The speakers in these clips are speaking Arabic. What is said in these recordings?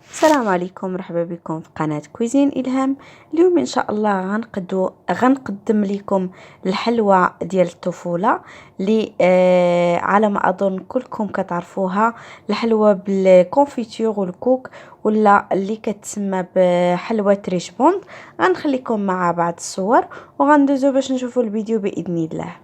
السلام عليكم، مرحبا بكم في قناة كويزين إلهام. اليوم إن شاء الله غنقدم لكم الحلوى ديال الطفولة اللي على ما أظن كلكم كتعرفوها، الحلوى بالكونفيتور والكوك، ولا اللي كتسمى بحلوى ريشبوند. غنخليكم مع بعض الصور وغندوزو باش نشوفوا الفيديو بإذن الله.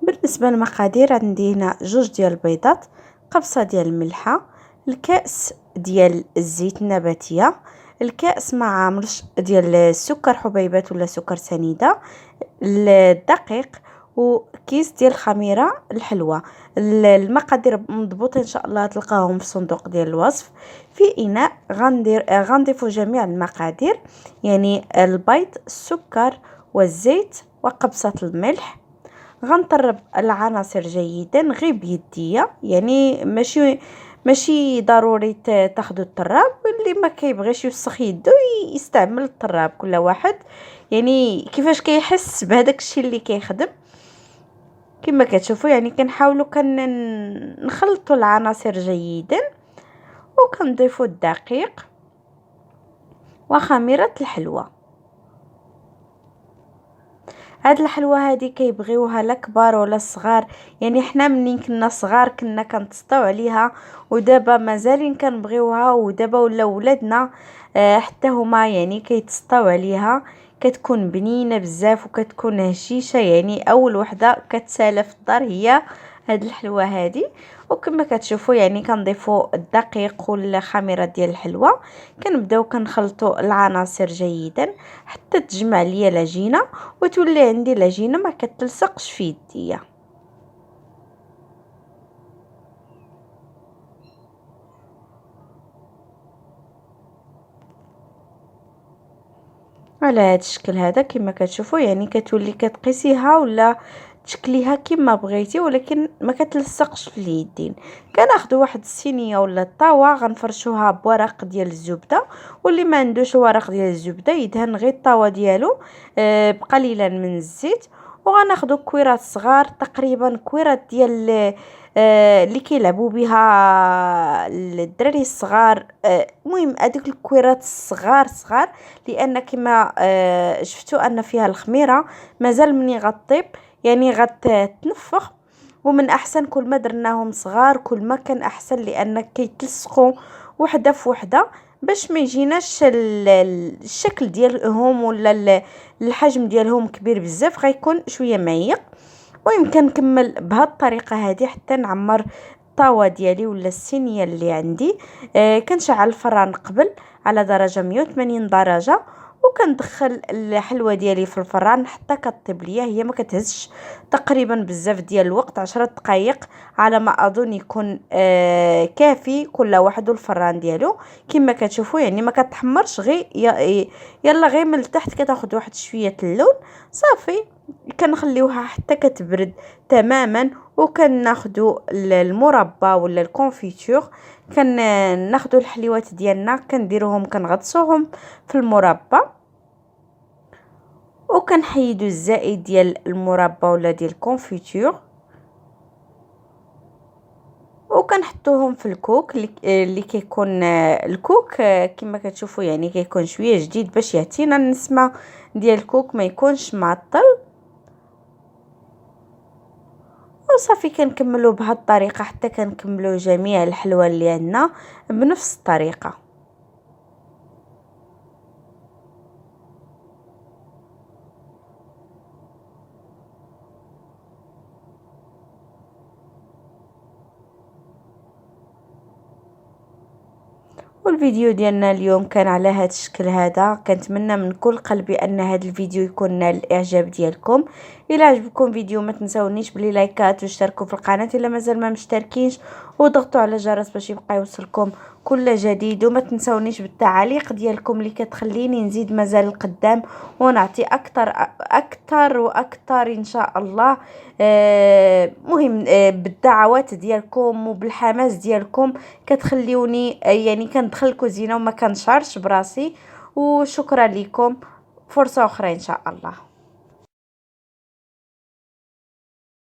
بالنسبة للمقادير، عندي هنا 2 ديال البيضات، قبصة ديال الملحة، الكأس ديال الزيت النباتية، الكأس مع مرش ديال السكر حبيبات ولا سكر سنيدة، الدقيق، وكيس ديال الخميرة الحلوة. المقادير مضبوطة ان شاء الله تلقاهم في صندوق ديال الوصف. في اناء غنضيف جميع المقادير، يعني البيض، السكر والزيت وقبصة الملح. غنطرب العناصر جيدا غير بيدية، يعني ماشي ضروري تاخدوا الطراب، اللي ما كيبغيش يوسخ يدو يستعمل الطراب، كل واحد يعني كيفاش كيحس بهداك الشيء اللي كيخدم. كما كتشوفوا يعني كنحاولوا نخلطوا العناصر جيدا، وكنضيفوا الدقيق وخميرة الحلوى. هاد الحلوى هادي كيبغيوها لا كبار ولا صغار، يعني حنا منين كنا صغار كنا كنتسطاو عليها، ودابا مازالين كنبغيوها، ودابا ولا ولادنا حتى هما يعني كيتسطاو عليها. كتكون بنينه بزاف وكتكون هشيشه، يعني اول وحده كتسالى في الدار هي هاد الحلوى هادي. وكما كتشوفوا يعني كنضيفوا الدقيق والخميره ديال الحلوى، كنبداو كنخلطوا العناصر جيدا حتى تجمع ليا العجينه وتولي عندي العجينه ما كتلصقش في يديا. على هذا الشكل هذا كما كتشوفوا، يعني كتولي كتقيسيها ولا تشكليها كما بغيتي، ولكن ما كتلصقش في اليدين. كناخذوا واحد الصينيه ولا الطاوه غنفرشوها بورق ديال الزبده، واللي ما عندوش ورق ديال الزبده يدهن غير الطاوه ديالو بقليلا من الزيت. وغناخذوا كويرات صغار، تقريبا كويرات ديال اللي كيلعبوا بها الدراري الصغار. المهم هذوك الكويرات الصغار صغار، لان كما شفتوا ان فيها الخميره مازال مني غطيب يعني غتنفخ. ومن احسن كل ما درناهم صغار كل ما كان احسن، لان كيتلصقوا وحده في وحده باش ما يجيناش الشكل ديالهم ولا الحجم ديالهم كبير بزاف، غيكون شويه معيق. ويمكن نكمل بهذه الطريقه هذه حتى نعمر الطاوه ديالي ولا الصينيه اللي عندي. كنشعل الفران قبل على درجه 180 درجه، وكندخل الحلوه ديالي في الفران حتى كطيب ليا. هي ما كتهزش تقريبا بزاف ديال الوقت، 10 دقائق على ما اظن يكون كافي كل واحد والفران ديالو. كما كتشوفوا يعني ما كتحمرش، غير يلا غير من التحت كتاخذ واحد شويه اللون صافي. كنخليوها حتى كتبرد تماما، وكناخذوا المربى ولا الكونفيتور. كناخذوا الحليوات ديالنا كنديروهم كنغطسوهم في المربى، وكنحيدوا الزائد ديال المربى ولا ديال الكونفيتور، وكنحطوهم في الكوك اللي كيكون الكوك كما كتشوفوا يعني كيكون شويه جديد باش يعطينا النسمه ديال الكوك، ما يكونش معطل. وصافي كنكملوا بهذه الطريقه حتى كنكملوا جميع الحلوى اللي عندنا بنفس الطريقه. والفيديو ديالنا اليوم كان على هذا الشكل هذا. كنتمنى من كل قلبي ان هذا الفيديو يكون نال الاعجاب ديالكم. الى عجبكم الفيديو ما تنساونيش بلي لايكات واشتركوا في القناه الا مازال ما مشتركينش، وضغطوا على الجرس باش يبقى يوصلكم كل جديد. وما تنسونيش بالتعاليق ديالكم اللي كتخليني نزيد مازال القدام ونعطي اكثر اكثر واكثر ان شاء الله. مهم بالدعوات ديالكم وبالحماس ديالكم كتخليوني يعني كندخلكم زينه وما كنشعرش براسي. وشكرا لكم، فرصه اخرى ان شاء الله.